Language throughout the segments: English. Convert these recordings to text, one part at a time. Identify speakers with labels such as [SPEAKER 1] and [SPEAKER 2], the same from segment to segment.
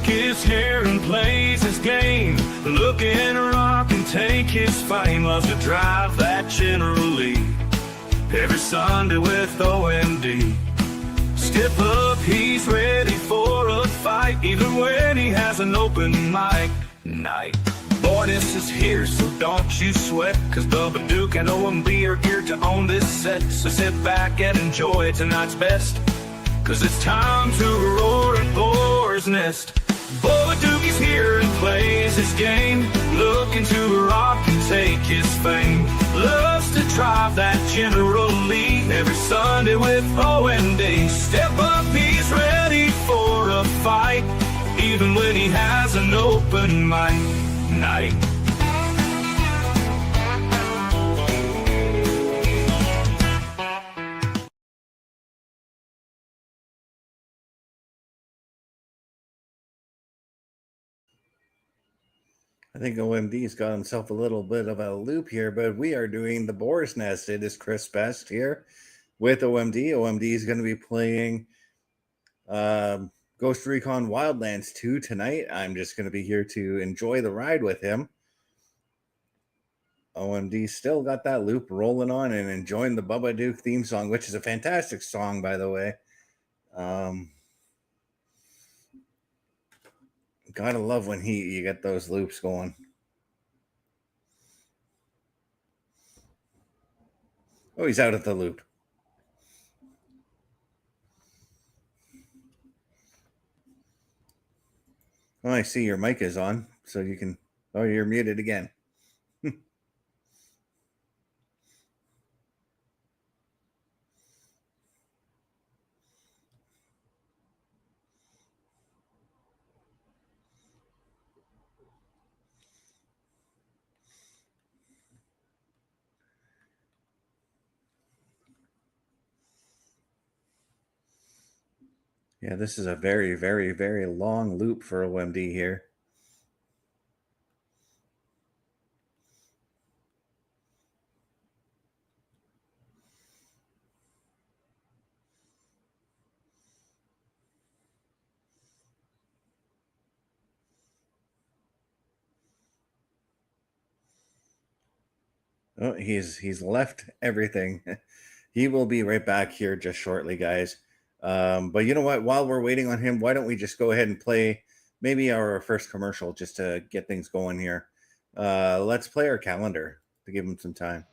[SPEAKER 1] his hair and plays his game. Looking to rock and take his fame. Loves to drive that General Lee every Sunday with OMD. Step up, he's ready for a fight, even when he has an open mic night. Boyness is here, so don't you sweat, cause Bubba Duke and OMB are here to own this set. So sit back and enjoy tonight's best, cause it's time to roar at Boar's Nest. Bubba Duke is here and plays his game, looking to rock and take his fame. Loves to drive that General Lee every Sunday with OMD. Step up, he's ready for a fight, even when he has an open mic night.
[SPEAKER 2] I think OMD's got himself a little bit of a loop here, but we are doing the Boar's Nest. It is Chris Best here with OMD. OMD is going to be playing Ghost Recon Wildlands 2 tonight. I'm just going to be here to enjoy the ride with him. OMD still got that loop rolling on and enjoying the Bubba Duke theme song, which is a fantastic song, by the way. Gotta love when you get those loops going. Oh, he's out of the loop. Oh, I see your mic is on, so you can... Oh, you're muted again. Yeah, this is a very, very, very long loop for OMD here. Oh, he's left everything. He will be right back here just shortly, guys. But you know what? While we're waiting on him, why don't we just go ahead and play maybe our first commercial just to get things going here. Let's play our calendar to give him some time.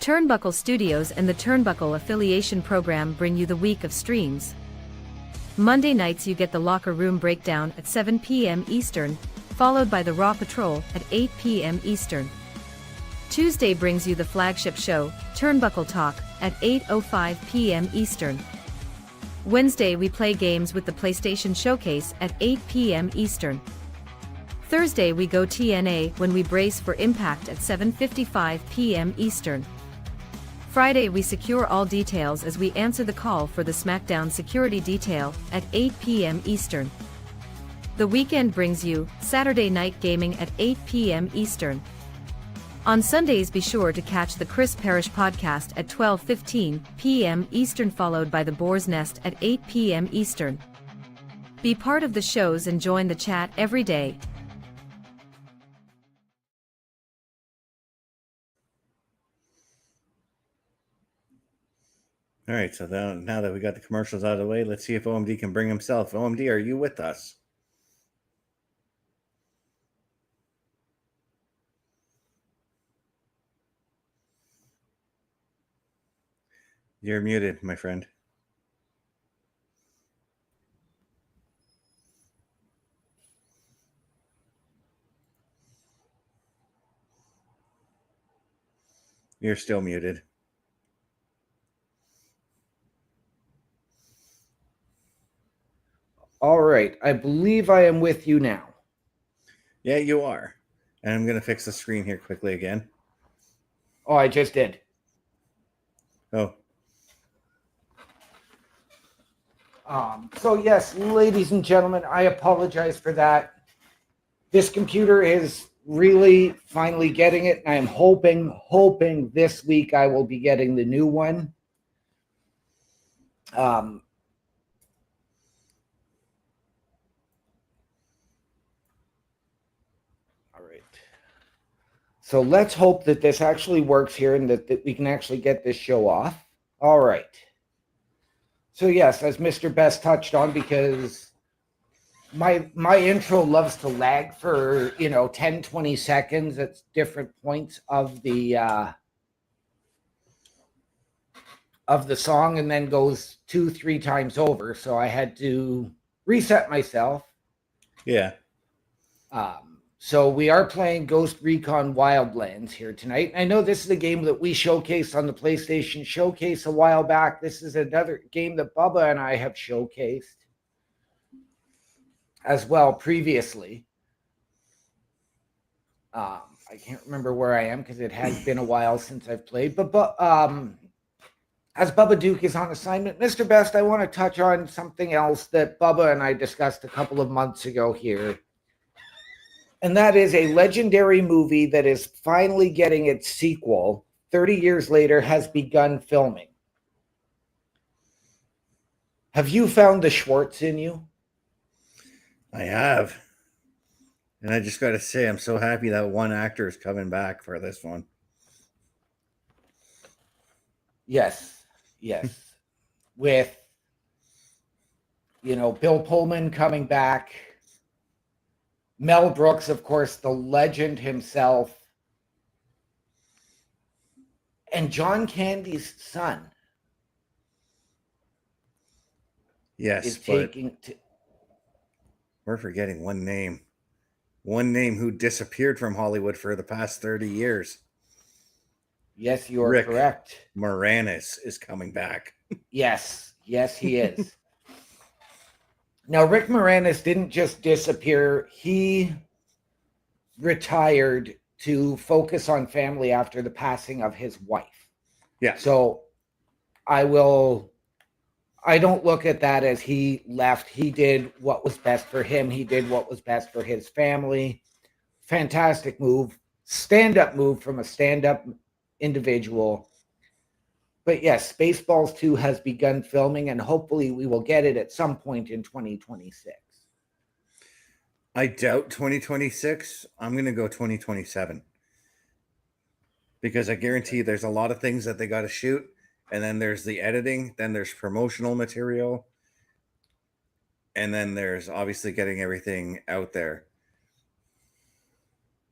[SPEAKER 3] Turnbuckle Studios and the Turnbuckle Affiliation Program bring you the week of streams. Monday nights you get the Locker Room Breakdown at 7 p.m. Eastern, followed by the Raw Patrol at 8 p.m. Eastern. Tuesday brings you the flagship show, Turnbuckle Talk, at 8:05 p.m. Eastern. Wednesday we play games with the PlayStation Showcase at 8 p.m. Eastern. Thursday we go TNA when we brace for Impact at 7:55 p.m. Eastern. Friday we secure all details as we answer the call for the SmackDown security detail at 8 p.m. Eastern. The weekend brings you Saturday Night Gaming at 8 p.m. Eastern. On Sundays be sure to catch the Chris Parrish podcast at 12:15 p.m. Eastern, followed by the Boar's Nest at 8 p.m. Eastern. Be part of the shows and join the chat every day.
[SPEAKER 2] All right, so now that we got the commercials out of the way, let's see if OMD can bring himself. OMD, are you with us? You're muted, my friend. You're still muted.
[SPEAKER 4] All right, I believe I am with you now.
[SPEAKER 2] Yeah, you are. And I'm going to fix the screen here quickly again.
[SPEAKER 4] Oh, I just did.
[SPEAKER 2] Oh.
[SPEAKER 4] So yes, ladies and gentlemen, I apologize for that. This computer is really finally getting it. I am hoping this week I will be getting the new one. right. So let's hope that this actually works here and that we can actually get this show off. All right. So yes, as Mr. Best touched on, because my intro loves to lag for 10, 20 seconds at different points of the song, and then goes 2-3 times over. So I had to reset myself.
[SPEAKER 2] Yeah.
[SPEAKER 4] So we are playing Ghost Recon Wildlands here tonight. I know this is a game that we showcased on the PlayStation Showcase a while back. This is another game that Bubba and I have showcased as well previously. I can't remember where I am because it has been a while since I've played. But as Bubba Duke is on assignment, Mr. Best, I want to touch on something else that Bubba and I discussed a couple of months ago here. And that is a legendary movie that is finally getting its sequel. 30 years later, has begun filming. Have you found the Schwartz in you?
[SPEAKER 2] I have. And I just got to say, I'm so happy that one actor is coming back for this one.
[SPEAKER 4] Yes. With, Bill Pullman coming back. Mel Brooks, of course, the legend himself. And John Candy's son.
[SPEAKER 2] Yes,
[SPEAKER 4] is
[SPEAKER 2] but
[SPEAKER 4] taking
[SPEAKER 2] we're forgetting one name. One name who disappeared from Hollywood for the past 30 years.
[SPEAKER 4] Yes, you are
[SPEAKER 2] Rick
[SPEAKER 4] correct.
[SPEAKER 2] Moranis is coming back.
[SPEAKER 4] Yes, he is. Now, Rick Moranis didn't just disappear. He retired to focus on family after the passing of his wife.
[SPEAKER 2] Yeah.
[SPEAKER 4] So I don't look at that as he left. He did what was best for him. He did what was best for his family. Fantastic move. Stand-up move from a stand-up individual. But yes, Spaceballs 2 has begun filming, and hopefully we will get it at some point in 2026.
[SPEAKER 2] I doubt 2026. I'm going to go 2027. Because I guarantee there's a lot of things that they got to shoot. And then there's the editing. Then there's promotional material. And then there's obviously getting everything out there.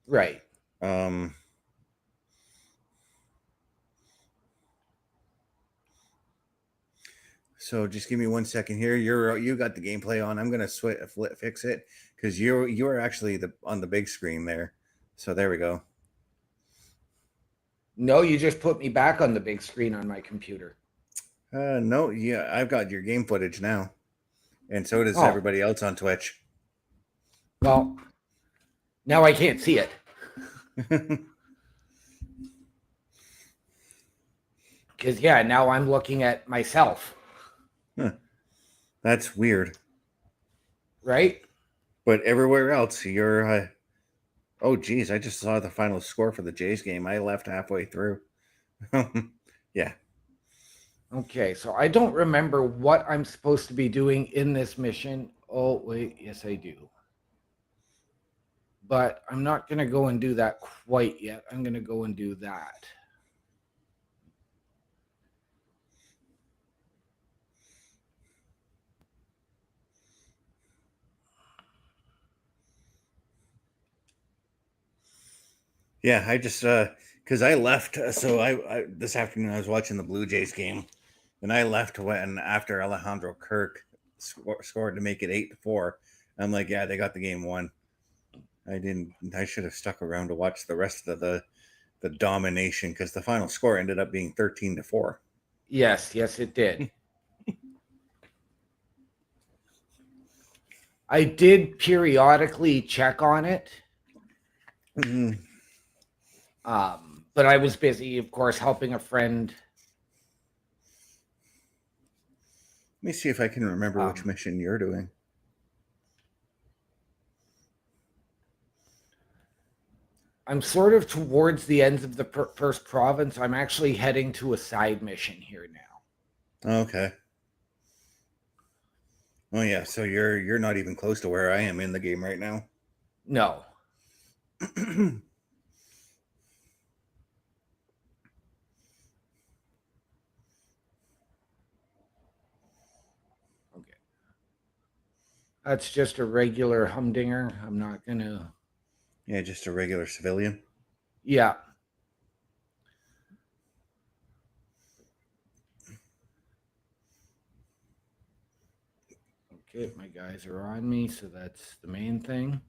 [SPEAKER 4] Right.
[SPEAKER 2] So just give me 1 second here. You got the gameplay on. I'm gonna fix it because you are actually on the big screen there. So there we go.
[SPEAKER 4] No, you just put me back on the big screen on my computer.
[SPEAKER 2] No, yeah, I've got your game footage now, and so does everybody else on Twitch.
[SPEAKER 4] Well, now I can't see it. Because now I'm looking at myself.
[SPEAKER 2] Huh. That's weird.
[SPEAKER 4] Right?
[SPEAKER 2] But everywhere else, you're... oh, geez, I just saw the final score for the Jays game. I left halfway through. Yeah.
[SPEAKER 4] Okay, so I don't remember what I'm supposed to be doing in this mission. Oh, wait, yes, I do. But I'm not going to go and do that quite yet. I'm going to go and do that.
[SPEAKER 2] Yeah, I just because I left. So I this afternoon I was watching the Blue Jays game, and I left when after Alejandro Kirk scored to make it 8-4. I'm like, yeah, they got the game won. I should have stuck around to watch the rest of the domination because the final score ended up being 13-4.
[SPEAKER 4] Yes, it did. I did periodically check on it.
[SPEAKER 2] Mm-hmm.
[SPEAKER 4] But I was busy, of course, helping a friend.
[SPEAKER 2] Let me see if I can remember which mission you're doing.
[SPEAKER 4] I'm sort of towards the ends of the first province. I'm actually heading to a side mission here now.
[SPEAKER 2] Okay. Oh yeah, so you're not even close to where I am in the game right now.
[SPEAKER 4] No. Okay. That's just a regular humdinger. I'm not going to.
[SPEAKER 2] Yeah, just a regular civilian.
[SPEAKER 4] Yeah. Okay, my guys are on me, so that's the main thing.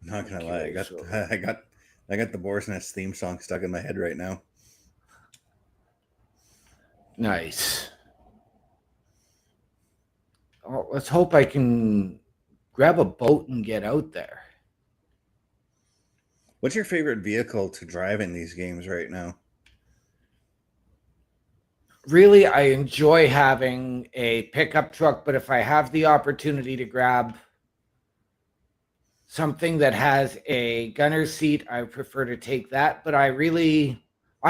[SPEAKER 2] I'm not gonna lie,
[SPEAKER 4] Okay, so
[SPEAKER 2] I got the Boar's Nest theme song stuck in my head right now.
[SPEAKER 4] nice. Oh, let's hope I can grab a boat and get out there.
[SPEAKER 2] What's your favorite vehicle to drive in these games right now?
[SPEAKER 4] Really, I enjoy having a pickup truck, but if I have the opportunity to grab something that has a gunner's seat, I prefer to take that. But I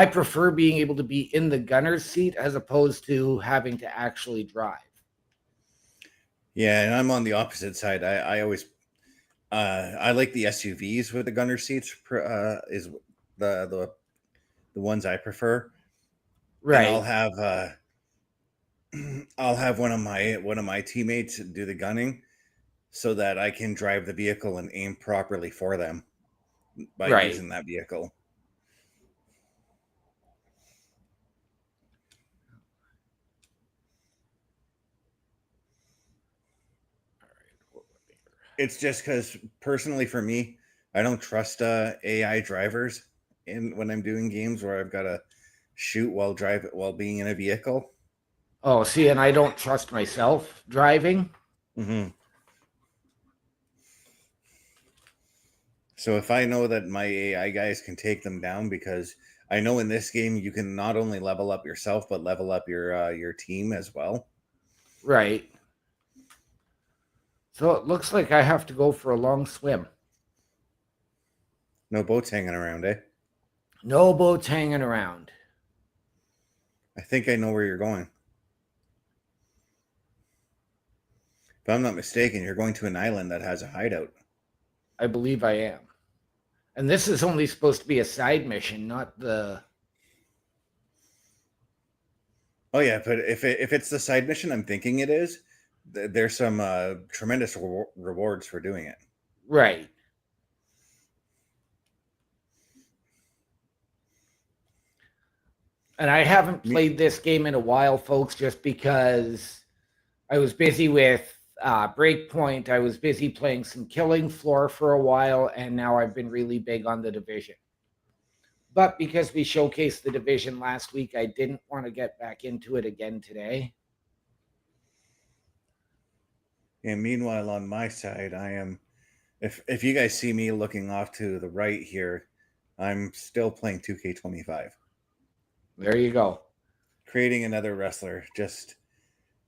[SPEAKER 4] prefer being able to be in the gunner's seat as opposed to having to actually drive.
[SPEAKER 2] Yeah, and I'm on the opposite side. I always I like the SUVs with the gunner seats. Is the the ones I prefer, and
[SPEAKER 4] Right,
[SPEAKER 2] I'll have one of my teammates do the gunning so that I can drive the vehicle and aim properly for them by
[SPEAKER 4] right.
[SPEAKER 2] using that vehicle. It's just because personally for me, I don't trust AI drivers in when I'm doing games where I've got to shoot while being in a vehicle.
[SPEAKER 4] Oh, see, and I don't trust myself driving.
[SPEAKER 2] Hmm. So if I know that my AI guys can take them down, because I know in this game you can not only level up yourself but level up your team as well.
[SPEAKER 4] Right. So it looks like I have to go for a long swim.
[SPEAKER 2] No boats hanging around, eh?
[SPEAKER 4] No boats hanging around.
[SPEAKER 2] I think I know where you're going. If I'm not mistaken, you're going to an island that has a hideout.
[SPEAKER 4] I believe I am. And this is only supposed to be a side mission, not the.
[SPEAKER 2] Oh yeah, but if it's the side mission I'm thinking it is, there's some tremendous rewards for doing it.
[SPEAKER 4] Right. And I haven't
[SPEAKER 2] Me,
[SPEAKER 4] played this game in a while, folks, just because I was busy with Breakpoint. I was busy playing some Killing Floor for a while, and now I've been really big on the Division. But because we showcased the Division last week, I didn't want to get back into it again today.
[SPEAKER 2] and meanwhile, on my side, I am. If you guys see me looking off to the right here, I'm still playing 2K25,
[SPEAKER 4] There you go.
[SPEAKER 2] creating another wrestler.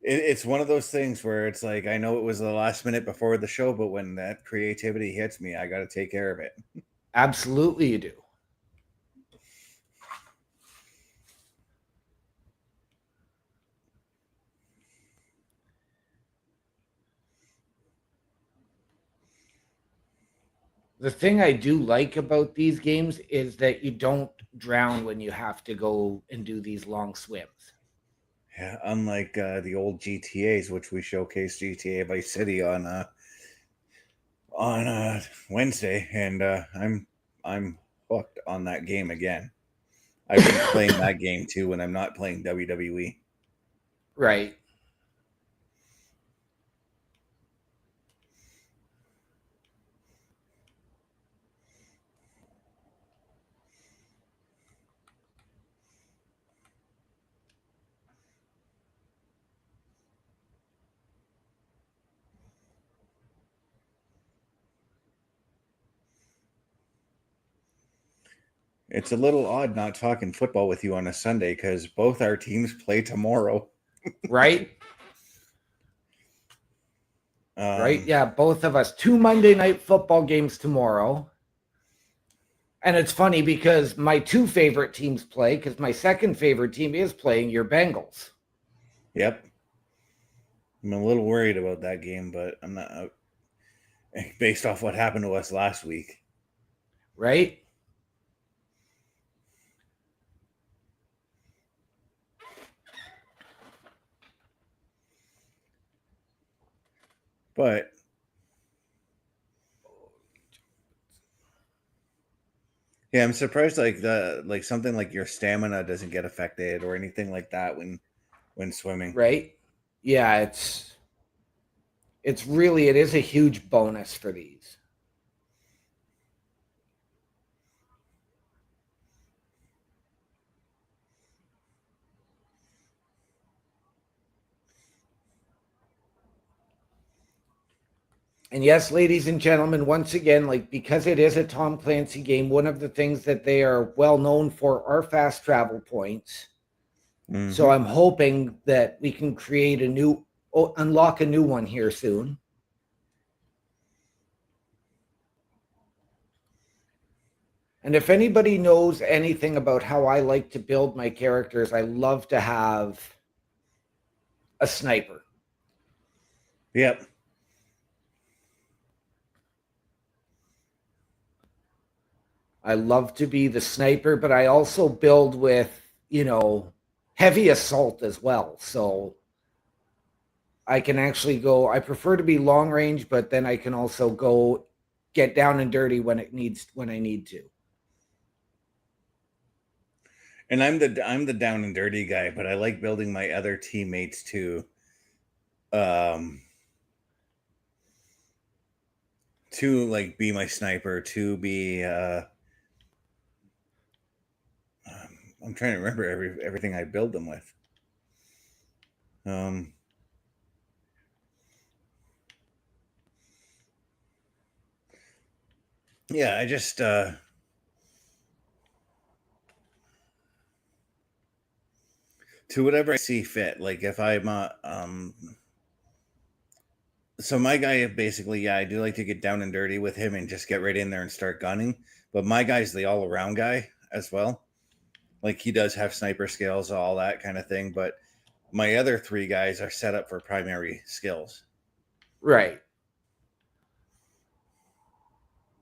[SPEAKER 2] It's one of those things where it's like I know it was the last minute before the show, but when that creativity hits me, I got to take care of it.
[SPEAKER 4] Absolutely, you do. The thing I do like about these games is that you don't drown when you have to go and do these long swims.
[SPEAKER 2] Yeah, unlike the old GTA's, which we showcased GTA Vice City on Wednesday, and I'm hooked on that game again. I've been playing that game too when I'm not playing WWE.
[SPEAKER 4] Right.
[SPEAKER 2] It's a little odd not talking football with you on a Sunday because both our teams play tomorrow.
[SPEAKER 4] Right. Right? Yeah, both of us. 2 Monday night football games tomorrow. And it's funny because my 2 favorite teams play, because my second favorite team is playing your Bengals.
[SPEAKER 2] Yep. I'm a little worried about that game, but I'm not, based off what happened to us last week.
[SPEAKER 4] Right?
[SPEAKER 2] But yeah, I'm surprised like something like your stamina doesn't get affected or anything like that when swimming.
[SPEAKER 4] Right? Yeah, it's really, it is a huge bonus for these. And yes, ladies and gentlemen, once again, like, because it is a Tom Clancy game, one of the things that they are well known for are fast travel points. So I'm hoping that we can create unlock a new one here soon. And if anybody knows anything about how I like to build my characters, I love to have a sniper.
[SPEAKER 2] Yep.
[SPEAKER 4] I love to be the sniper, but I also build with, heavy assault as well. So I can actually go, I prefer to be long range, but then I can also go get down and dirty when I need to.
[SPEAKER 2] And I'm the down and dirty guy, but I like building my other teammates um to like be my sniper, to be I'm trying to remember everything I build them with. Um yeah, I just to whatever I see fit. Like if I'm so my guy basically, yeah, I do like to get down and dirty with him and just get right in there and start gunning. But my guy's the all around guy as well. Like he does have sniper skills, all that kind of thing. But my other 3 guys are set up for primary skills.
[SPEAKER 4] Right.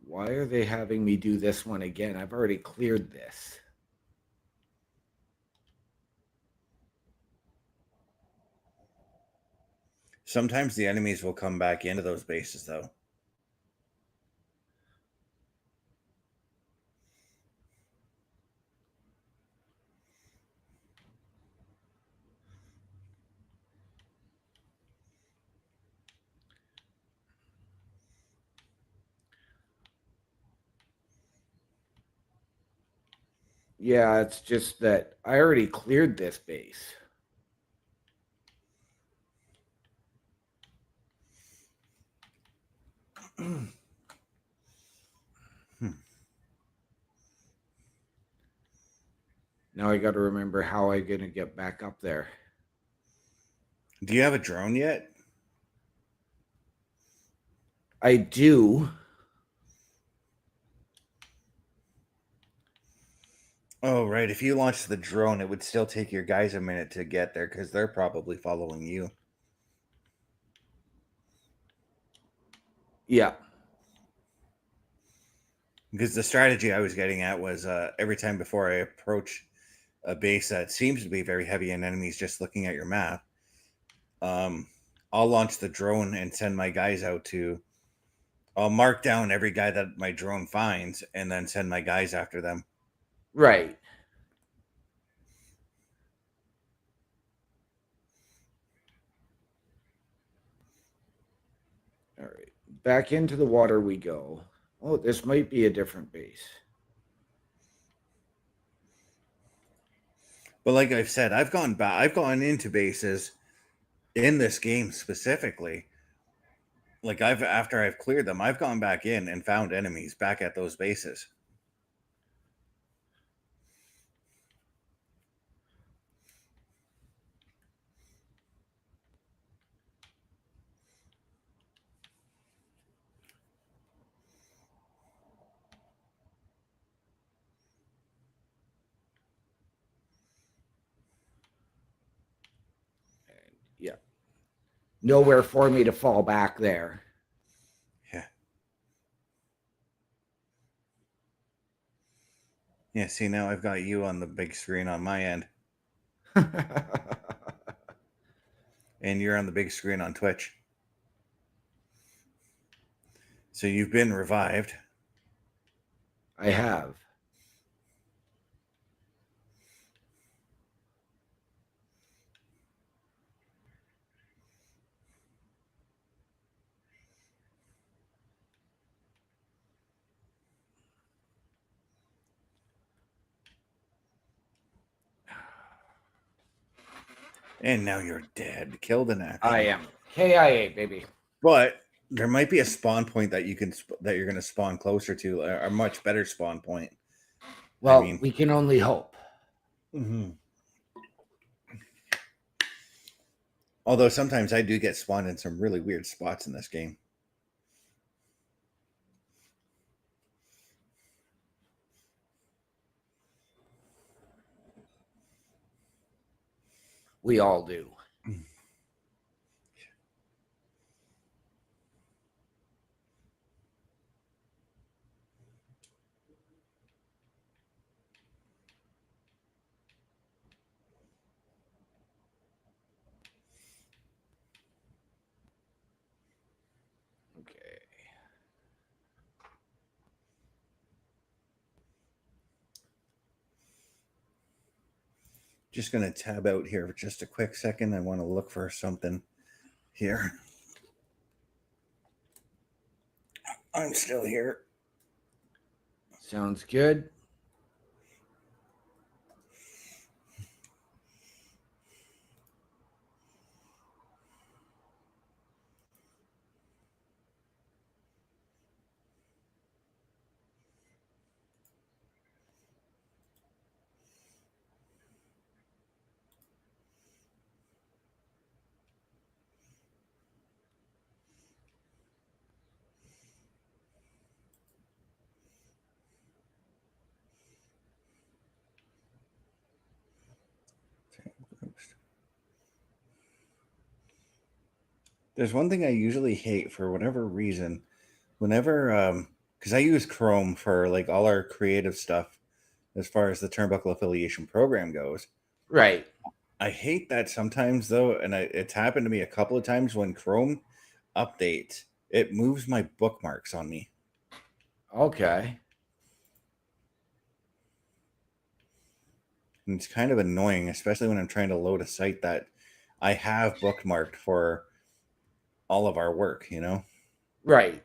[SPEAKER 4] Why are they having me do this one again? I've already cleared this.
[SPEAKER 2] Sometimes the enemies will come back into those bases though.
[SPEAKER 4] Yeah, it's just that I already cleared this base. Now I got to remember how I'm going to get back up there.
[SPEAKER 2] Do you have a drone yet?
[SPEAKER 4] I do.
[SPEAKER 2] Oh, right. If you launch the drone, it would still take your guys a minute to get there because they're probably following you.
[SPEAKER 4] Yeah.
[SPEAKER 2] Because the strategy I was getting at was every time before I approach a base that seems to be very heavy in enemies, just looking at your map, I'll launch the drone and send my guys out to. I'll mark down every guy that my drone finds and then send my guys after them.
[SPEAKER 4] Right. All right. Back into the water we go. Oh, this might be a different base.
[SPEAKER 2] But like I've said, I've gone back. I've gone into bases in this game specifically. Like after I've cleared them, I've gone back in and found enemies back at those bases.
[SPEAKER 4] nowhere for me to fall back there.
[SPEAKER 2] Yeah. Yeah, see, now I've got you on the big screen on my end, and you're on the big screen on Twitch. So you've been revived.
[SPEAKER 4] I have.
[SPEAKER 2] And now you're dead. Killed in action.
[SPEAKER 4] I am. KIA, baby.
[SPEAKER 2] But there might be a spawn point that that you're going to spawn closer to, a much better spawn point.
[SPEAKER 4] Well, we can only hope.
[SPEAKER 2] Mm-hmm. Although sometimes I do get spawned in some really weird spots in this game.
[SPEAKER 4] We all do. Okay.
[SPEAKER 2] Just going to tab out here for just a quick second. I want to look for something here. I'm still here.
[SPEAKER 4] Sounds good.
[SPEAKER 2] There's one thing I usually hate for whatever reason. Whenever, because I use Chrome for like all our creative stuff as far as the Turnbuckle Affiliation Program goes.
[SPEAKER 4] Right.
[SPEAKER 2] I hate that sometimes though, and it's happened to me a couple of times when Chrome updates, it moves my bookmarks on me.
[SPEAKER 4] Okay.
[SPEAKER 2] And it's kind of annoying, especially when I'm trying to load a site that I have bookmarked for all of our work, you know?
[SPEAKER 4] Right.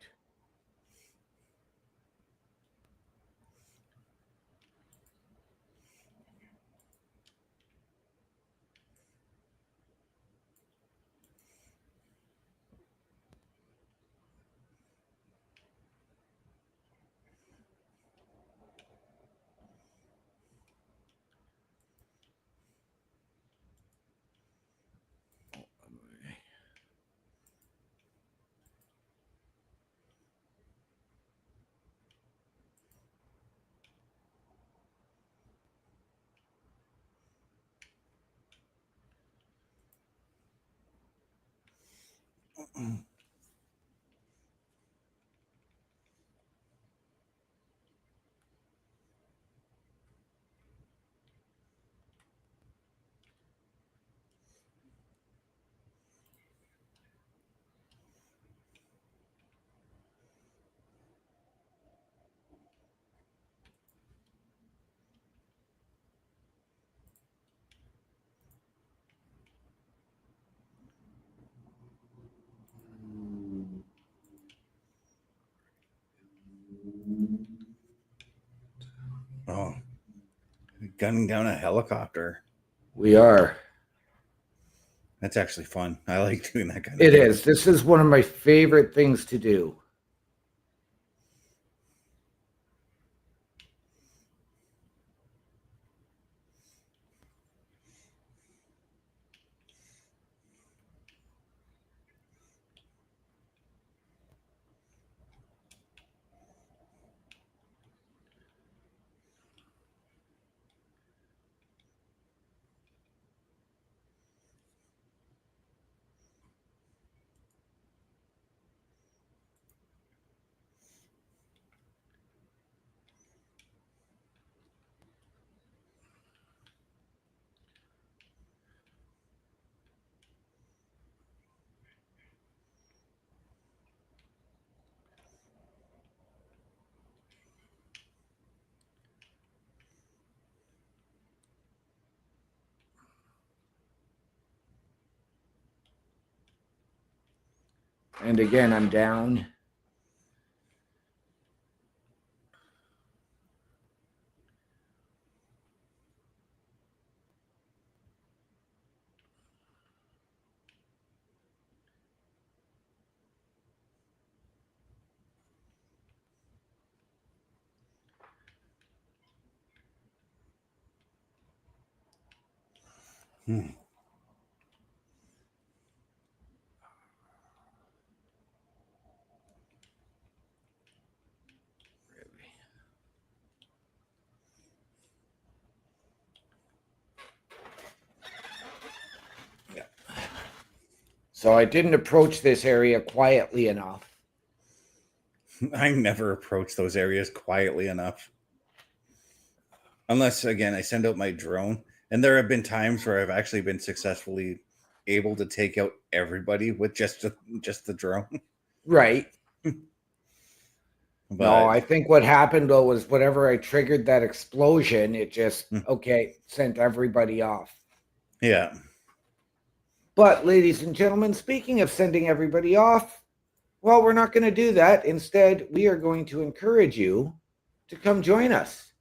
[SPEAKER 2] Oh, gunning down a helicopter.
[SPEAKER 4] We are.
[SPEAKER 2] That's actually fun. I like doing that kind of
[SPEAKER 4] It
[SPEAKER 2] thing.
[SPEAKER 4] is. This is one of my favorite things to do. And again, I'm down.
[SPEAKER 2] Hmm.
[SPEAKER 4] So I didn't approach this area quietly enough.
[SPEAKER 2] I never approach those areas quietly enough. Unless, again, I send out my drone. And there have been times where I've actually been successfully able to take out everybody with just the drone.
[SPEAKER 4] Right. No,
[SPEAKER 2] But
[SPEAKER 4] I think what happened though was whatever I triggered that explosion, it just, okay, sent everybody off.
[SPEAKER 2] yeah.
[SPEAKER 4] But ladies and gentlemen, speaking of sending everybody off, well, we're not going to do that. Instead, we are going to encourage you to come join us.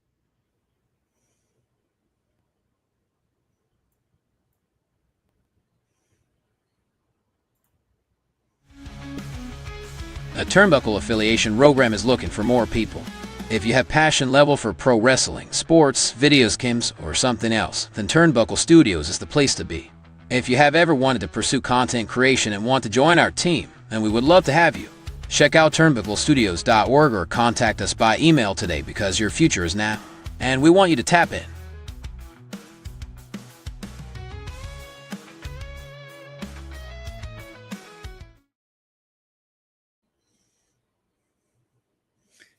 [SPEAKER 5] A Turnbuckle affiliation program is looking for more people. If you have passion level for pro wrestling, sports, video games, or something else, then Turnbuckle Studios is the place to be. If you have ever wanted to pursue content creation and want to join our team, then we would love to have you. Check out turnbucklestudios.org or contact us by email today because your future is now, and we want you to tap in.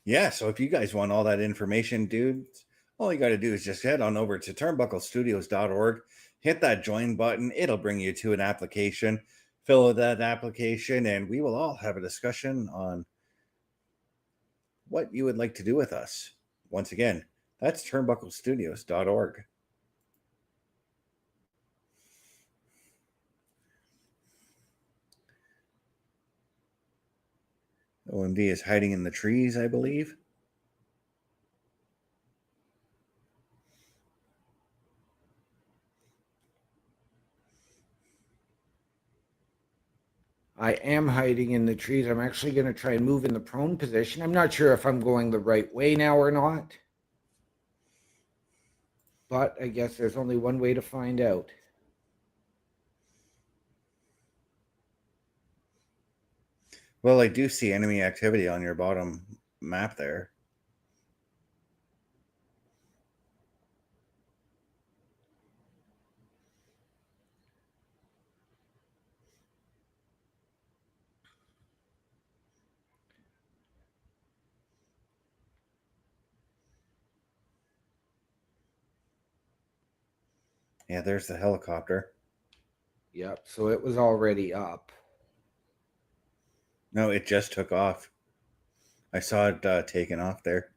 [SPEAKER 2] Yeah, so if you guys want all that information, dudes, all you got to do is just head on over to turnbucklestudios.org, hit that join button. It'll bring you to an application. Fill out that application, and we will all have a discussion on what you would like to do with us. Once again, that's turnbucklestudios.org. OMD is hiding in the trees, I believe.
[SPEAKER 4] I am hiding in the trees. I'm actually going to try and move in the prone position. I'm not sure if I'm going the right way now or not. But I guess there's only one way to find out.
[SPEAKER 2] Well, I do see enemy activity on your bottom map there. Yeah, there's the helicopter.
[SPEAKER 4] Yep, so it was already up.
[SPEAKER 2] No, it just took off. I saw it taken off there.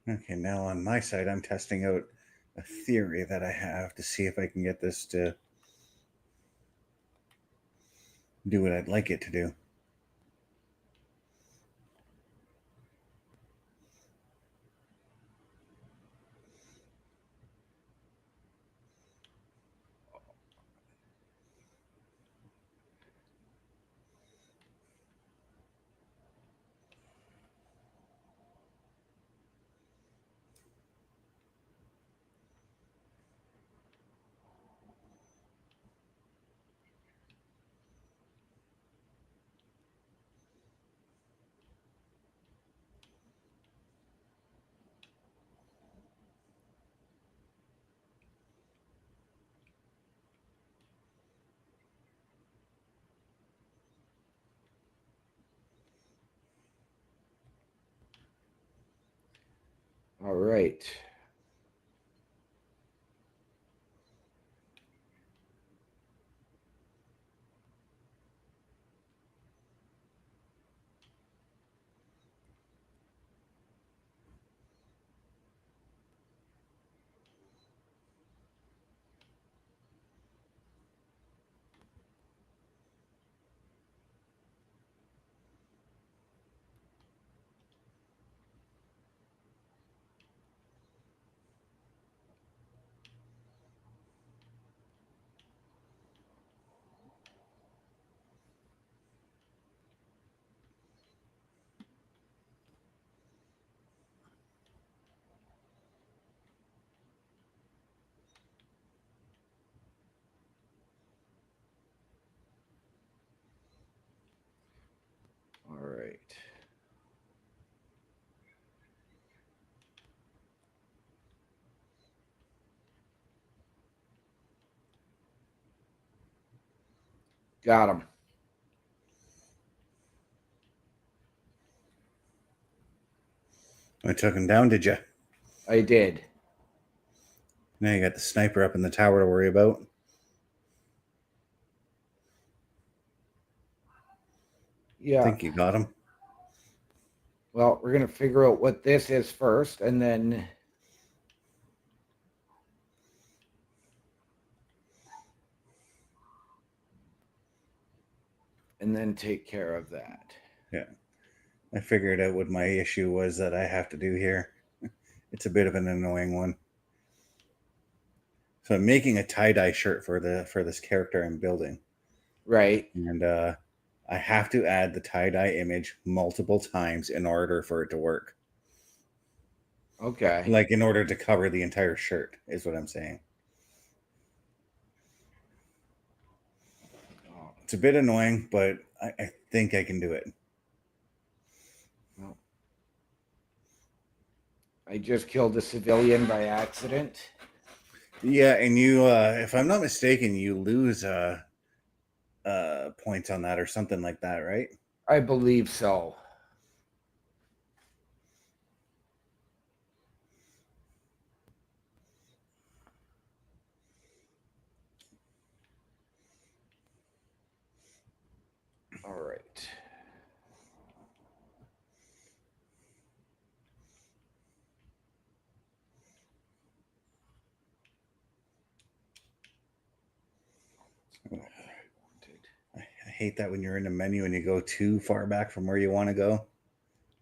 [SPEAKER 2] Okay, now on my side, I'm testing out a theory that I have to see if I can get this to do what I'd like it to do.
[SPEAKER 4] All right. Got him.
[SPEAKER 2] I took him down, did you?
[SPEAKER 4] I did.
[SPEAKER 2] Now you got the sniper up in the tower to worry about. I
[SPEAKER 4] Yeah.
[SPEAKER 2] think you got him.
[SPEAKER 4] Well, we're going to figure out what this is first, and then take care of that.
[SPEAKER 2] Yeah. I figured out what my issue was that I have to do here. It's a bit of an annoying one. So I'm making a tie-dye shirt for this character I'm building.
[SPEAKER 4] Right.
[SPEAKER 2] And I have to add the tie-dye image multiple times in order for it to work.
[SPEAKER 4] Okay.
[SPEAKER 2] Like in order to cover the entire shirt is what I'm saying. It's a bit annoying, but I think I can do it.
[SPEAKER 4] Well, I just killed a civilian by accident.
[SPEAKER 2] Yeah, and you, if I'm not mistaken, you lose points on that or something like that, right?
[SPEAKER 4] I believe so. All right.
[SPEAKER 2] I hate that when you're in a menu and you go too far back from where you want to go.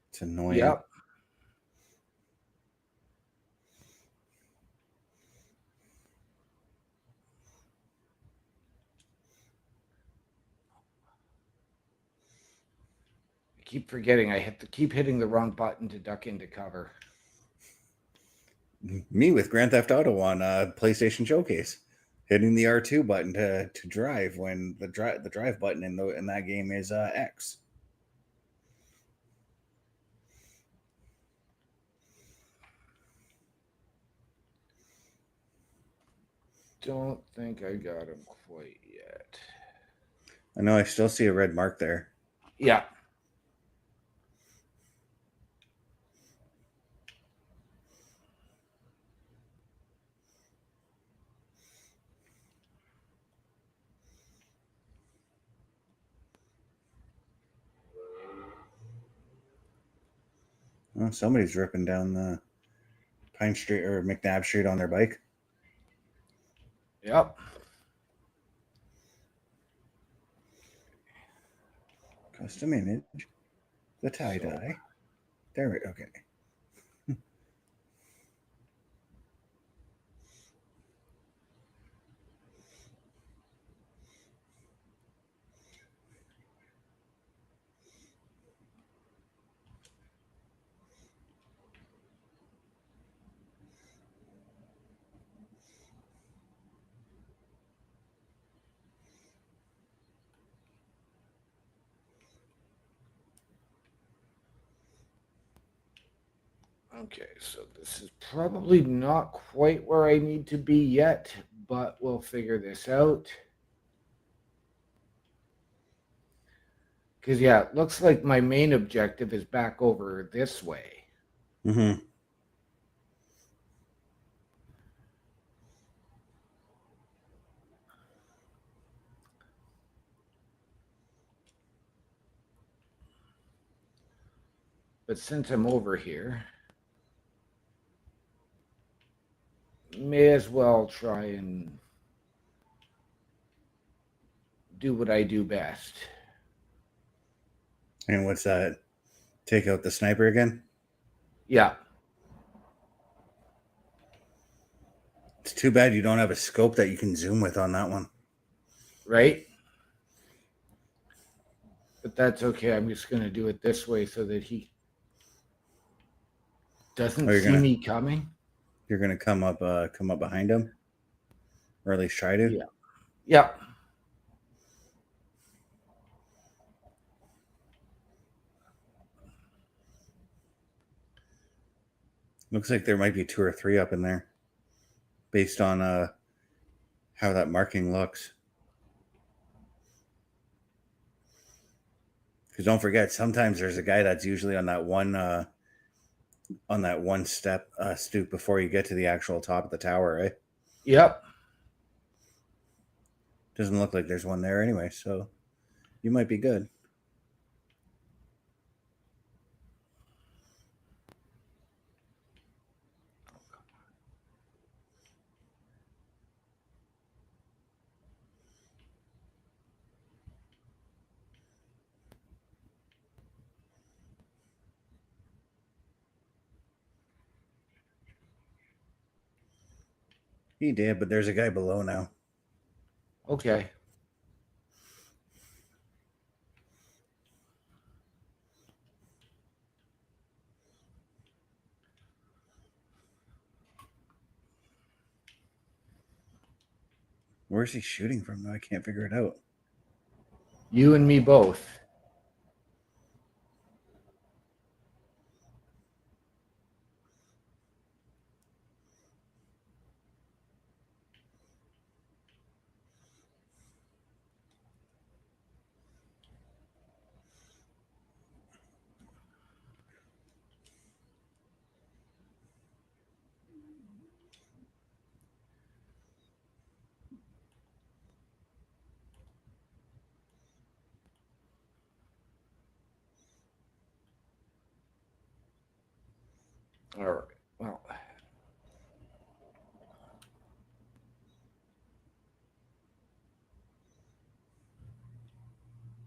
[SPEAKER 2] It's annoying.
[SPEAKER 4] Yep. I keep forgetting I keep hitting the wrong button to duck into cover.
[SPEAKER 2] Me with Grand Theft Auto on PlayStation Showcase, hitting the R2 button to drive when the drive button in that game is X.
[SPEAKER 4] Don't think I got him quite yet.
[SPEAKER 2] I know I still see a red mark there.
[SPEAKER 4] Yeah.
[SPEAKER 2] Oh, somebody's ripping down the Pine Street or McNabb Street on their bike.
[SPEAKER 4] Yep.
[SPEAKER 2] Custom image, the tie-dye. There we go. Okay.
[SPEAKER 4] Okay, so this is probably not quite where I need to be yet, but we'll figure this out. Because, yeah, it looks like my main objective is back over this way.
[SPEAKER 2] Mm-hmm.
[SPEAKER 4] But since I'm over here, may as well try and do what I do best.
[SPEAKER 2] And what's that? Take out the sniper again?
[SPEAKER 4] Yeah.
[SPEAKER 2] It's too bad you don't have a scope that you can zoom with on that one.
[SPEAKER 4] Right? But that's okay. I'm just going to do it this way so that he doesn't see me coming.
[SPEAKER 2] You're gonna come up behind him, or at least try to.
[SPEAKER 4] Yeah. Yeah.
[SPEAKER 2] Looks like there might be 2 or 3 up in there, based on how that marking looks. don't forget, sometimes there's a guy that's usually on that one step stoop before you get to the actual top of the tower, right?
[SPEAKER 4] Yep.
[SPEAKER 2] Doesn't look like there's one there anyway, so you might be good. He did, but there's a guy below now.
[SPEAKER 4] Okay.
[SPEAKER 2] Where's he shooting from though? I can't figure it out.
[SPEAKER 4] You and me both. All right. Well,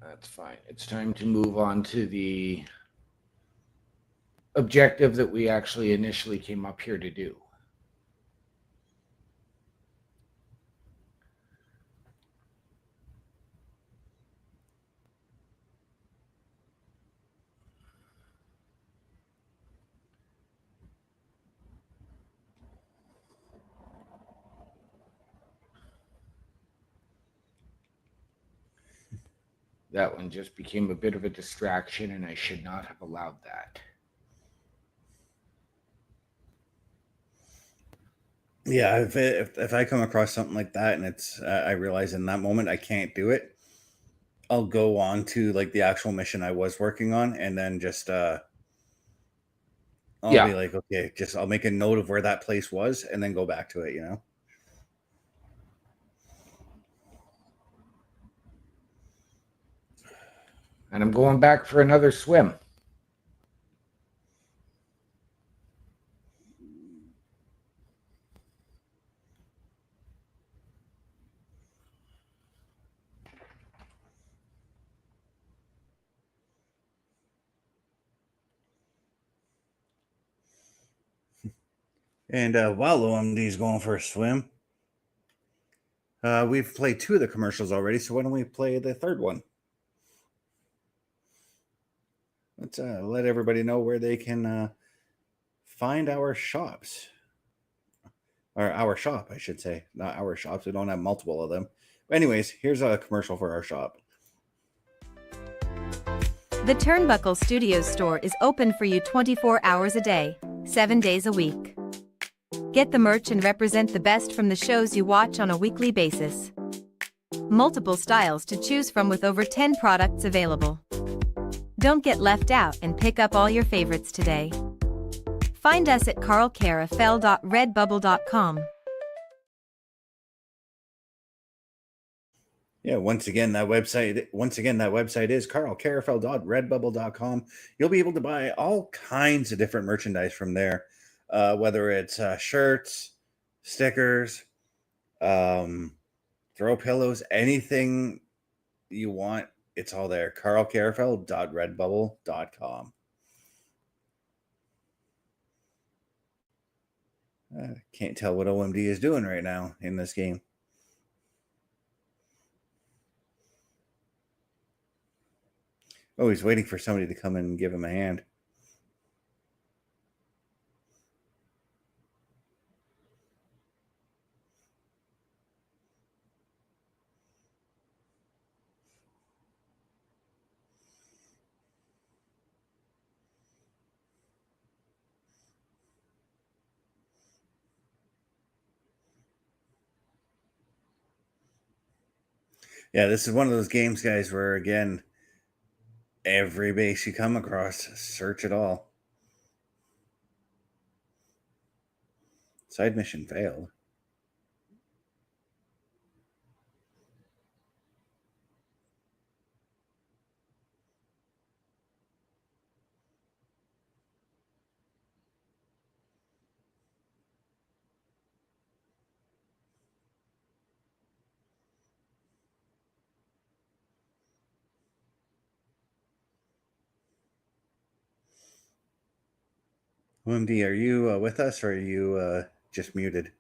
[SPEAKER 4] that's fine. It's time to move on to the objective that we actually initially came up here to do. That one just became a bit of a distraction, and I should not have allowed that.
[SPEAKER 2] Yeah, if I come across something like that and it's I realize in that moment I can't do it, I'll go on to like the actual mission I was working on, and then just I'll
[SPEAKER 4] Yeah.
[SPEAKER 2] be like, okay, just I'll make a note of where that place was and then go back to it, you know.
[SPEAKER 4] And I'm going back for another swim.
[SPEAKER 2] And while OMD's going for a swim, we've played 2 of the commercials already, so why don't we play the third one? Let's let everybody know where they can find our shops. Or our shop, I should say. Not our shops. We don't have multiple of them. But anyways, here's a commercial for our shop.
[SPEAKER 3] The Turnbuckle Studios store is open for you 24 hours a day, 7 days a week. Get the merch and represent the best from the shows you watch on a weekly basis. Multiple styles to choose from with over 10 products available. Don't get left out and pick up all your favorites today. Find us at carlcarafel.redbubble.com.
[SPEAKER 2] Yeah, once again, that website is carlcarafel.redbubble.com. You'll be able to buy all kinds of different merchandise from there, whether it's shirts, stickers, throw pillows, anything you want, it's all there. carlcarafel.redbubble.com. Can't tell what OMD is doing right now in this game. Oh, he's waiting for somebody to come in and give him a hand. Yeah, this is one of those games, guys, where again, Every base you come across, search it all. Side mission failed. OMD, are you with us, or are you just muted?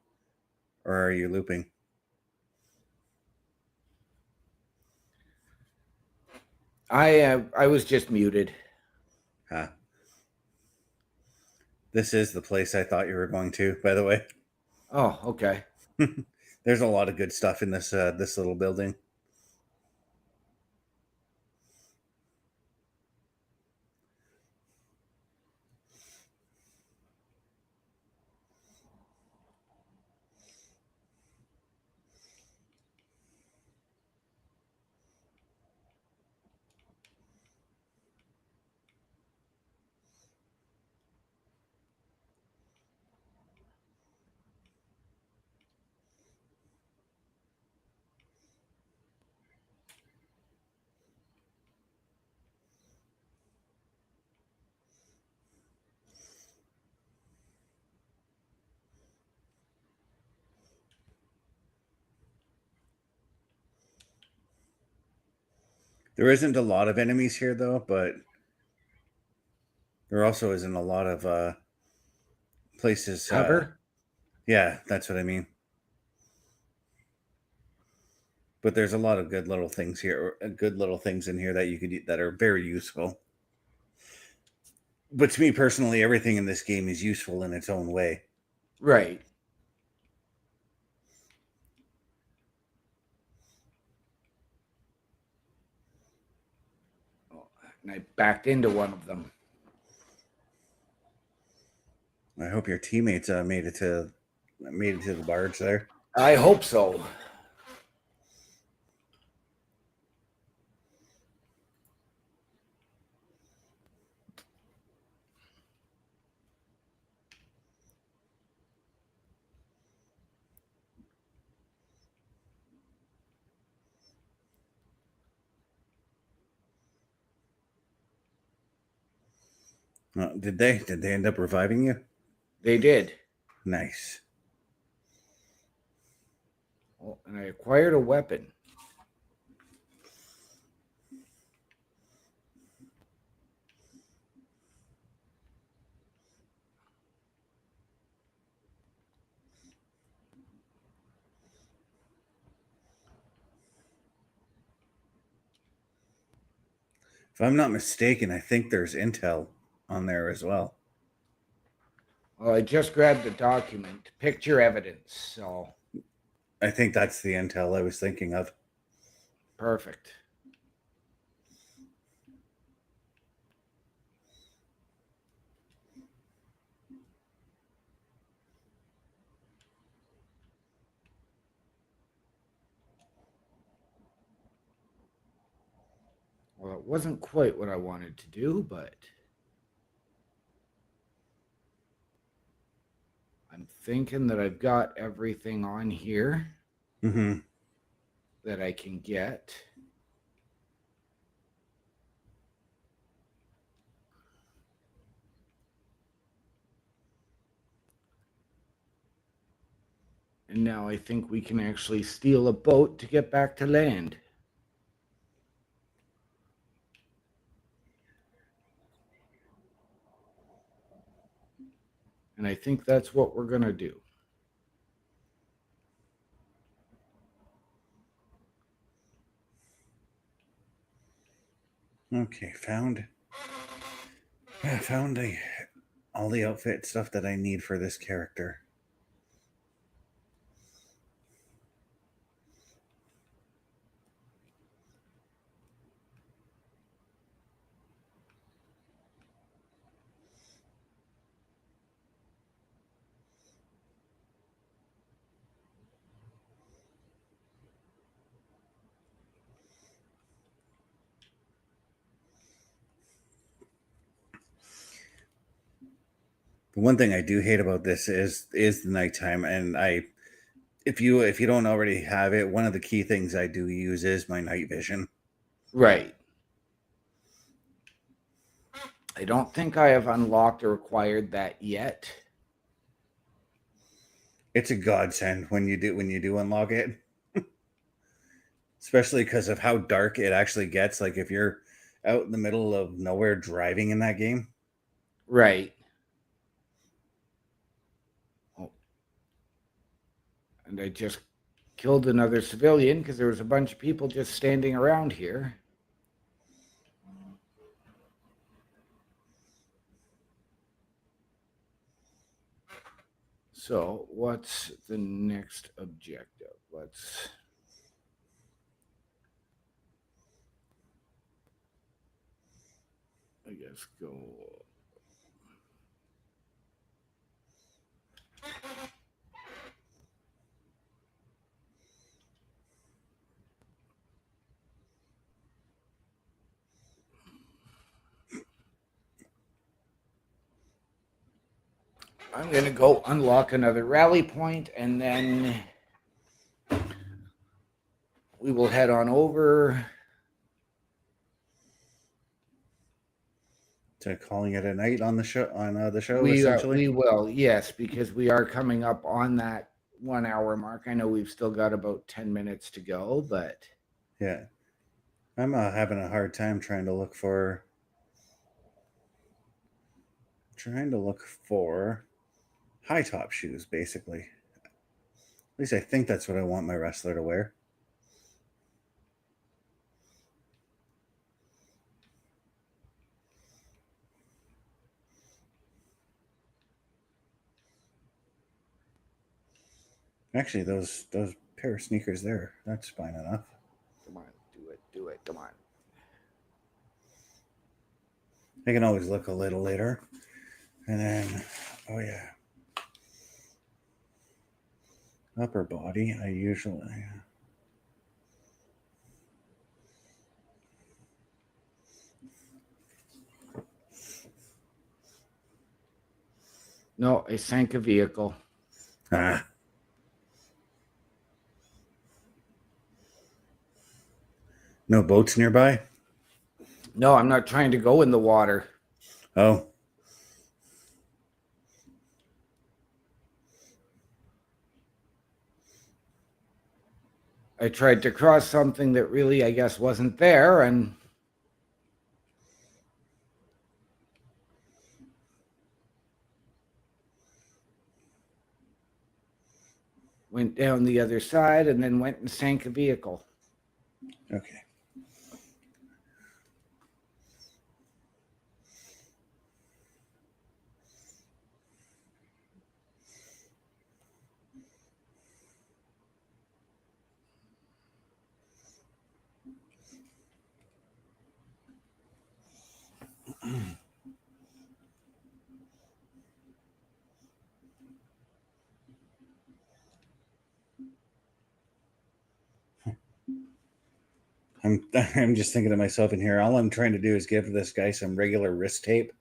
[SPEAKER 2] Or are you looping?
[SPEAKER 4] I was just muted.
[SPEAKER 2] Huh. This is the place I thought you were going to, by the way.
[SPEAKER 4] Oh, okay.
[SPEAKER 2] There's a lot of good stuff in this this little building. There isn't a lot of enemies here, though, but there also isn't a lot of places.
[SPEAKER 4] Cover?
[SPEAKER 2] Yeah, that's what I mean. But there's a lot of good little things here, good little things in here that you could that are very useful. But to me personally, everything in this game is useful in its own way.
[SPEAKER 4] Right. Oh, and I backed into one of them.
[SPEAKER 2] I hope your teammates made it to the barge there.
[SPEAKER 4] I hope so.
[SPEAKER 2] Did they? Did they end up reviving you?
[SPEAKER 4] They did.
[SPEAKER 2] Nice.
[SPEAKER 4] Oh, and I acquired a weapon.
[SPEAKER 2] If I'm not mistaken, I think there's intel on there as well.
[SPEAKER 4] Well, I just grabbed a document, picture evidence. So
[SPEAKER 2] I think that's the intel I was thinking of.
[SPEAKER 4] perfect. Well, it wasn't quite what I wanted to do, but I'm thinking that I've got everything on here
[SPEAKER 2] Mm-hmm.
[SPEAKER 4] that I can get. And now I think we can actually steal a boat to get back to land. And I think that's what we're going to do.
[SPEAKER 2] Okay, found all the outfit stuff that I need for this character. The one thing I do hate about this is the nighttime, and if you don't already have it, one of the key things I do use is my night vision.
[SPEAKER 4] Right. I don't think I have unlocked or acquired that yet.
[SPEAKER 2] It's a godsend when you do unlock it. Especially because of how dark it actually gets. Like if you're out in the middle of nowhere driving in that game.
[SPEAKER 4] Right. Oh. And I just killed another civilian because there was a bunch of people just standing around here. So what's the next objective? Let's... I guess go... I'm going to go unlock another rally point, and then we will head on over
[SPEAKER 2] to calling it a night on the show
[SPEAKER 4] we
[SPEAKER 2] essentially.
[SPEAKER 4] we will, yes, because we are coming up on that 1 hour mark. I know we've still got about 10 minutes to go, but
[SPEAKER 2] yeah, I'm having a hard time trying to look for high top shoes, basically. At least I think that's what I want my wrestler to wear. Actually, those pair of sneakers there, that's fine enough.
[SPEAKER 4] come on, do it, come on.
[SPEAKER 2] I can always look a little later. And then, oh yeah. Upper body, I usually...
[SPEAKER 4] No, I sank a vehicle.
[SPEAKER 2] Ah. No boats nearby?
[SPEAKER 4] No, I'm not trying to go in the water.
[SPEAKER 2] Oh.
[SPEAKER 4] I tried to cross something that really, I guess, wasn't there, and went down the other side and then went and sank a vehicle.
[SPEAKER 2] Okay. I'm just thinking to myself in here, all I'm trying to do is give this guy some regular wrist tape.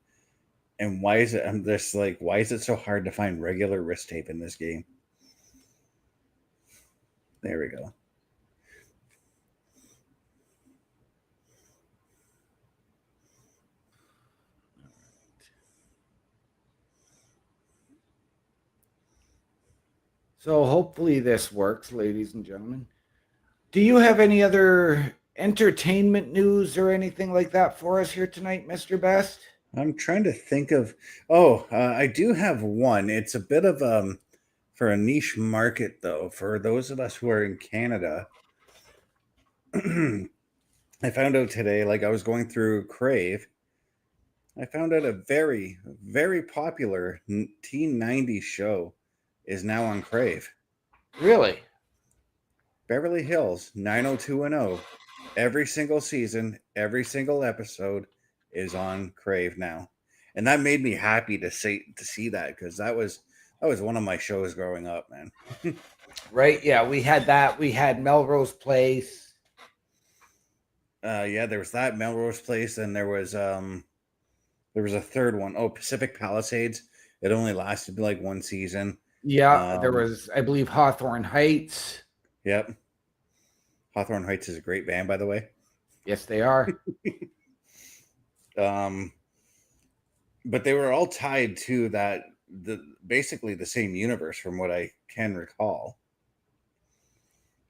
[SPEAKER 2] And why is it so hard to find regular wrist tape in this game? There we go.
[SPEAKER 4] So hopefully this works, ladies and gentlemen. Do you have any other entertainment news or anything like that for us here tonight, Mr. Best?
[SPEAKER 2] I'm trying to think of. I do have one. It's a bit of for a niche market though. For those of us who are in Canada, I found out today. Like I was going through Crave, I found out a very very popular teen '90s show is now on Crave.
[SPEAKER 4] Really?
[SPEAKER 2] Beverly Hills 90210. Every single season, every single episode is on Crave now. And that made me happy to see that because that was one of my shows growing up, man.
[SPEAKER 4] Right, yeah, we had that. We had Melrose Place.
[SPEAKER 2] Yeah, there was that Melrose Place, and there was a third one. Oh, Pacific Palisades. It only lasted like one season.
[SPEAKER 4] Yeah, there was, I believe, Hawthorne Heights.
[SPEAKER 2] Yep. Hawthorne Heights is a great band, by the way.
[SPEAKER 4] Yes, they are.
[SPEAKER 2] But they were all tied to basically the same universe from what I can recall.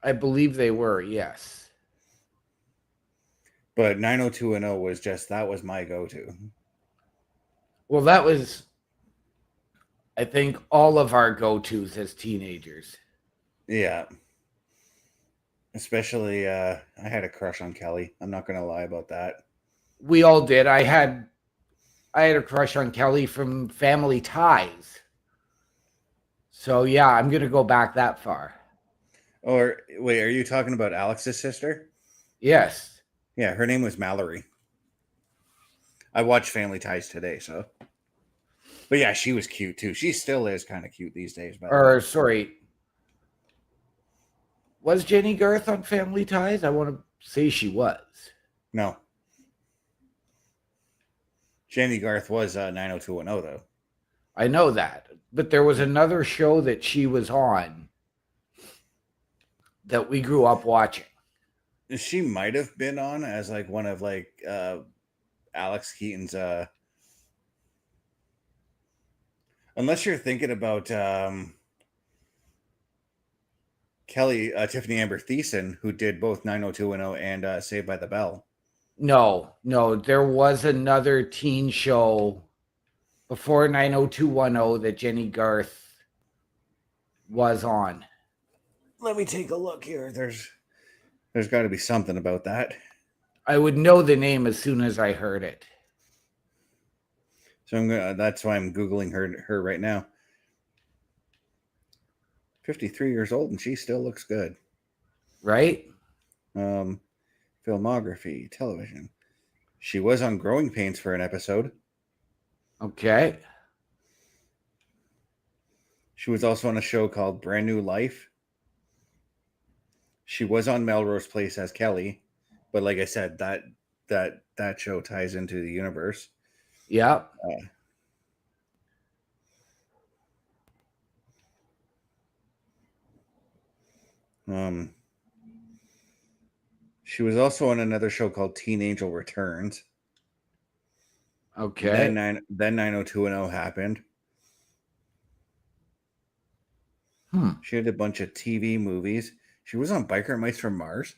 [SPEAKER 4] I believe they were, yes.
[SPEAKER 2] But 90210 was that was my go-to.
[SPEAKER 4] Well, that was, I think, all of our go-tos as teenagers.
[SPEAKER 2] Yeah. Especially, I had a crush on Kelly. I'm not going to lie about that.
[SPEAKER 4] We all did. I had a crush on Kelly from Family Ties. So, yeah, I'm going to go back that far.
[SPEAKER 2] Or, wait, are you talking about Alex's sister?
[SPEAKER 4] Yes.
[SPEAKER 2] Yeah, her name was Mallory. I watched Family Ties today, so. But yeah, she was cute, too. She still is kind of cute these days.
[SPEAKER 4] Sorry. Was Jenny Garth on Family Ties? I want to say she was.
[SPEAKER 2] No. Jenny Garth was 90210, though.
[SPEAKER 4] I know that. But there was another show that she was on that we grew up watching.
[SPEAKER 2] She might have been on as like one of like Alex Keaton's unless you're thinking about Tiffany Amber Thiessen, who did both 90210 and Saved by the Bell.
[SPEAKER 4] No, there was another teen show before 90210 that Jenny Garth was on.
[SPEAKER 2] Let me take a look here. There's got to be something about that.
[SPEAKER 4] I would know the name as soon as I heard it.
[SPEAKER 2] So that's why I'm Googling her right now. 53 years old and she still looks good.
[SPEAKER 4] Right?
[SPEAKER 2] Filmography, television. She was on Growing Pains for an episode.
[SPEAKER 4] Okay.
[SPEAKER 2] She was also on a show called Brand New Life. She was on Melrose Place as Kelly, but like I said, that show ties into the universe.
[SPEAKER 4] Yeah.
[SPEAKER 2] She was also on another show called Teen Angel Returns.
[SPEAKER 4] Okay.
[SPEAKER 2] Then 90210 happened. She had a bunch of TV movies. She was on Biker Mice from Mars.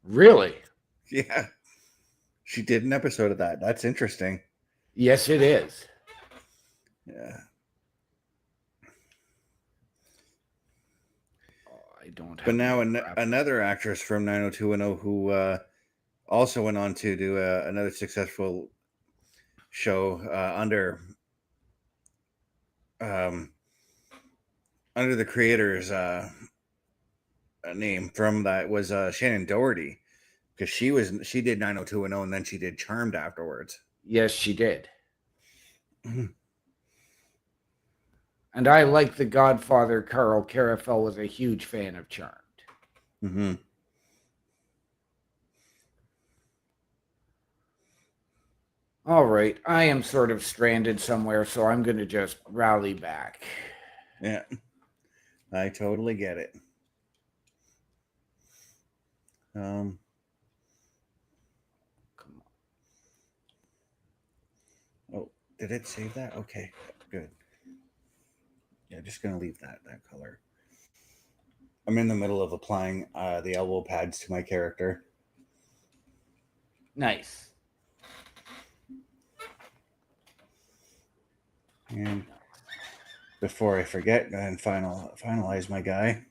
[SPEAKER 4] Really?
[SPEAKER 2] Yeah. She did an episode of that. That's interesting.
[SPEAKER 4] Yes, it is.
[SPEAKER 2] Yeah.
[SPEAKER 4] I don't have.
[SPEAKER 2] But now another actress from 90210 who also went on to do another successful show under the creator's name from that was Shannon Doherty, because she did 90210 and then she did Charmed afterwards.
[SPEAKER 4] Yes, she did. And I, like the Godfather, Carl Carafel, was a huge fan of Charmed.
[SPEAKER 2] Mm-hmm.
[SPEAKER 4] All right. I am sort of stranded somewhere, so I'm going to just rally back.
[SPEAKER 2] Yeah. I totally get it.
[SPEAKER 4] Come on.
[SPEAKER 2] Oh, did it save that? Okay, good. Yeah, just going to leave that color. I'm in the middle of applying the elbow pads to my character.
[SPEAKER 4] Nice.
[SPEAKER 2] And before I forget and finalize my guy,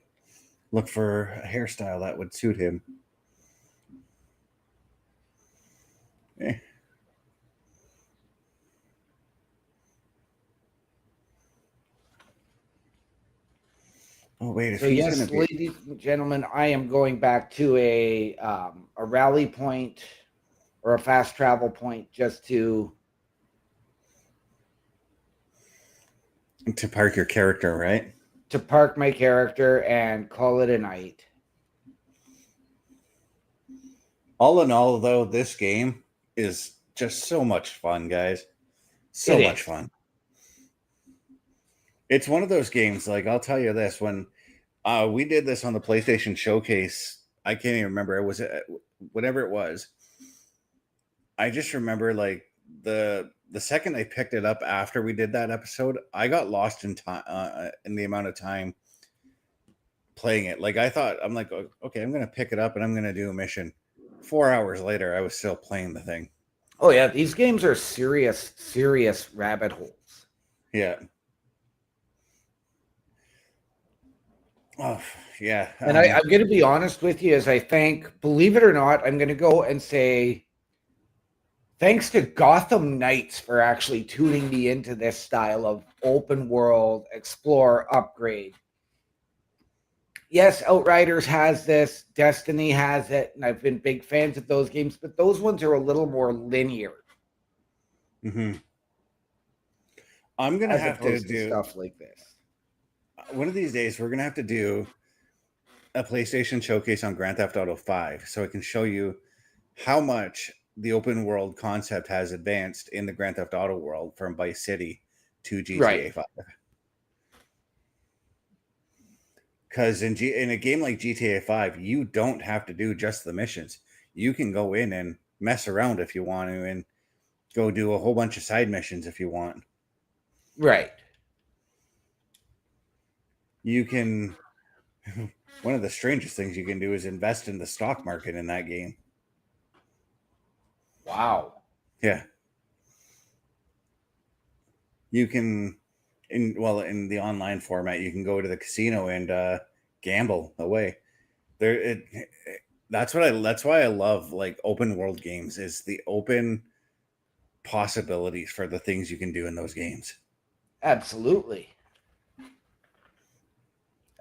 [SPEAKER 2] look for a hairstyle that would suit him. Okay. Oh wait!
[SPEAKER 4] So yes, ladies and gentlemen, I am going back to a rally point or a fast travel point just to
[SPEAKER 2] park your character, right?
[SPEAKER 4] To park my character and call it a night.
[SPEAKER 2] All in all, though, this game is just so much fun, guys. So much fun. It's one of those games. Like, I'll tell you this: when we did this on the PlayStation Showcase, I can't even remember. It was whatever it was. I just remember like the second I picked it up after we did that episode, I got lost in time in the amount of time playing it. Like I thought, I'm like, okay, I'm gonna pick it up and I'm gonna do a mission. 4 hours later, I was still playing the thing.
[SPEAKER 4] Oh yeah, these games are serious, serious rabbit holes.
[SPEAKER 2] Yeah. Oh yeah.
[SPEAKER 4] And I'm going to be honest with you, as I thank, believe it or not, I'm going to go and say thanks to Gotham Knights for actually tuning me into this style of open world, explore, upgrade. Yes, Outriders has this, Destiny has it, and I've been big fans of those games, but those ones are a little more linear.
[SPEAKER 2] Mm-hmm. I'm gonna have to do
[SPEAKER 4] stuff like this.
[SPEAKER 2] One of these days. We're gonna have to do a PlayStation showcase on Grand Theft Auto 5, so I can show you how much the open world concept has advanced in the Grand Theft Auto world from Vice City to GTA 5. Because in a game like GTA 5, you don't have to do just the missions. You can go in and mess around if you want to, and go do a whole bunch of side missions if you want.
[SPEAKER 4] Right.
[SPEAKER 2] You can. One of the strangest things you can do is invest in the stock market in that game.
[SPEAKER 4] Wow.
[SPEAKER 2] Yeah. You can, in the online format, you can go to the casino and gamble away. That's why I love like open world games, is the open possibilities for the things you can do in those games.
[SPEAKER 4] Absolutely.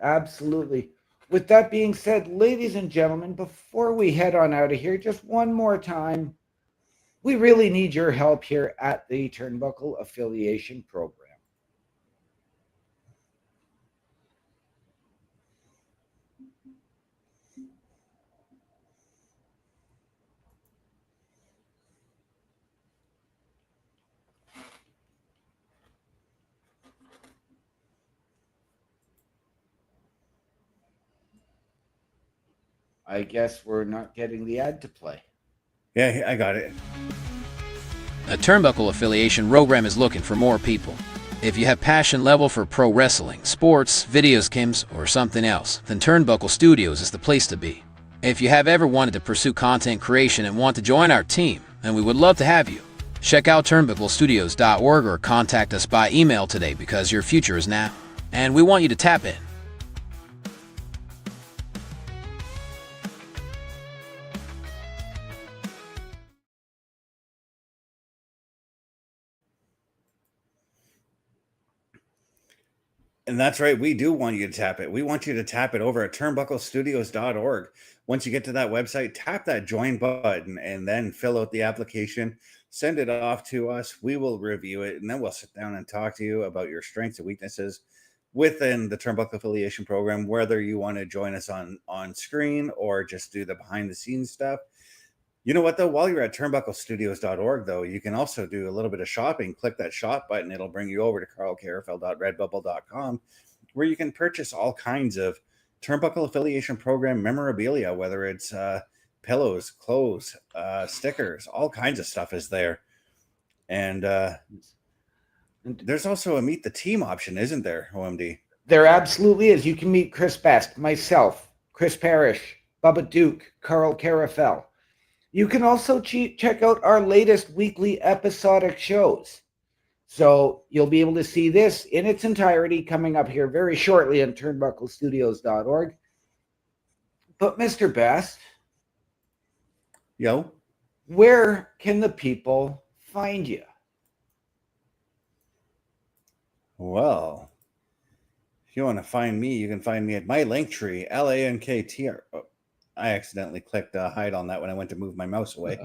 [SPEAKER 4] Absolutely. With that being said, ladies and gentlemen, before we head on out of here, just one more time, we really need your help here at the Turnbuckle Affiliation Program. I guess we're not getting the ad to play.
[SPEAKER 2] Yeah, I got it.
[SPEAKER 5] A Turnbuckle Affiliation program is looking for more people. If you have passion level for pro wrestling, sports, video games, or something else, then Turnbuckle Studios is the place to be. If you have ever wanted to pursue content creation and want to join our team, then we would love to have you. Check out turnbucklestudios.org or contact us by email today, because your future is now, and we want you to tap in.
[SPEAKER 2] And that's right. We do want you to tap it. We want you to tap it over at turnbucklestudios.org. Once you get to that website, tap that join button and then fill out the application. Send it off to us. We will review it, and then we'll sit down and talk to you about your strengths and weaknesses within the Turnbuckle Affiliation Program, whether you want to join us on screen or just do the behind the scenes stuff. You know what, though? While you're at turnbucklestudios.org, though, you can also do a little bit of shopping. Click that shop button. It'll bring you over to carlcarafel.redbubble.com, where you can purchase all kinds of Turnbuckle Affiliation Program memorabilia, whether it's pillows, clothes, stickers, all kinds of stuff is there. And there's also a Meet the Team option, isn't there, OMD?
[SPEAKER 4] There absolutely is. You can meet Chris Best, myself, Chris Parrish, Bubba Duke, Carl Carafel. You can also check out our latest weekly episodic shows. So you'll be able to see this in its entirety coming up here very shortly on turnbucklestudios.org. But Mr. Best,
[SPEAKER 2] Yo,
[SPEAKER 4] where can the people find you?
[SPEAKER 2] well, if you want to find me, you can find me at my Linktree, LANKTR. Oh, I accidentally clicked hide on that when I went to move my mouse away.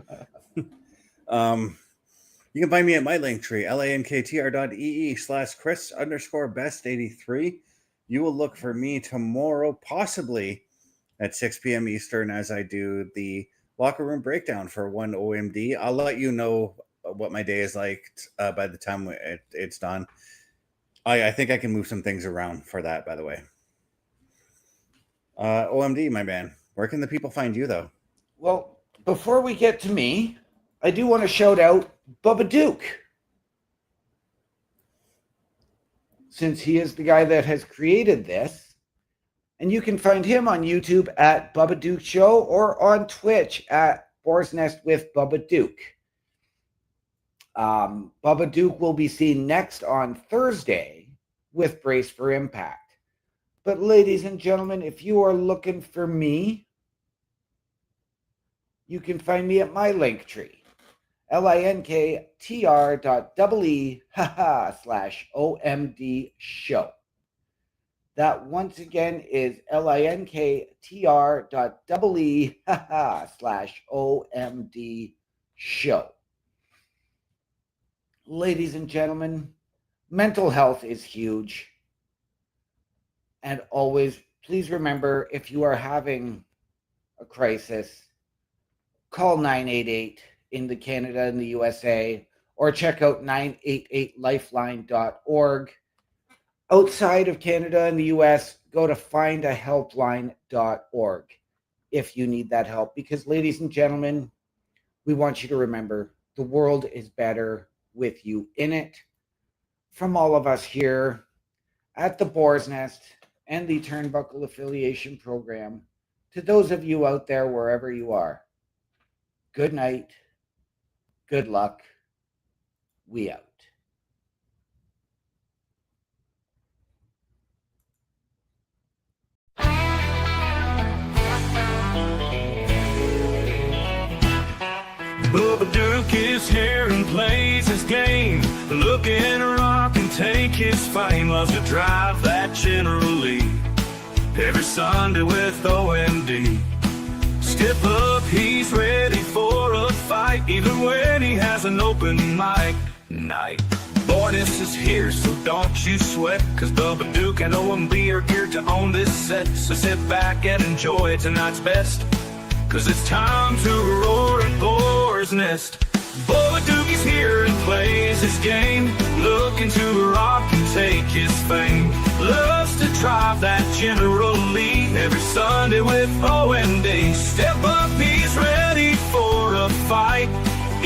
[SPEAKER 2] You can find me at my Linktree, lanktr.ee/Chris_best83. You will look for me tomorrow, possibly at 6 p.m. Eastern, as I do the locker room breakdown for one OMD. I'll let you know what my day is like by the time it's done. I think I can move some things around for that, by the way. OMD, my man. Where can the people find you, though?
[SPEAKER 4] Well, before we get to me, I do want to shout out Bubba Duke, since he is the guy that has created this. And you can find him on YouTube at Bubba Duke Show or on Twitch at Boar's Nest with Bubba Duke. Bubba Duke will be seen next on Thursday with Brace for Impact. But ladies and gentlemen, if you are looking for me, you can find me at my link tree, linktr.ee/OMD show. That once again is linktr.ee/OMD show. Ladies and gentlemen, mental health is huge. And always, please remember, if you are having a crisis, call 988 in the Canada and the USA, or check out 988lifeline.org. Outside of Canada and the US, go to findahelpline.org if you need that help. Because, ladies and gentlemen, we want you to remember the world is better with you in it. From all of us here at the Boar's Nest and the Turnbuckle Affiliation Program, to those of you out there wherever you are, good night, good luck, we out.
[SPEAKER 1] Bubba Duke is here and plays his game. Look in a rock and take his fame. Loves to drive that General Lee every Sunday with OMD. Step up, he's ready for a fight, even when he has an open mic night. Boarness is here, so don't you sweat, cause Bubba Duke and OMB are here to own this set. So sit back and enjoy tonight's best, cause it's time to roar at Boar's Nest. Bubba Duke is here and plays his game, looking to rock and take his fame. Loves to drive that General Lee every Sunday with OMD. Step up, he's ready for a fight,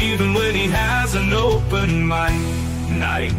[SPEAKER 1] even when he has an open mic night.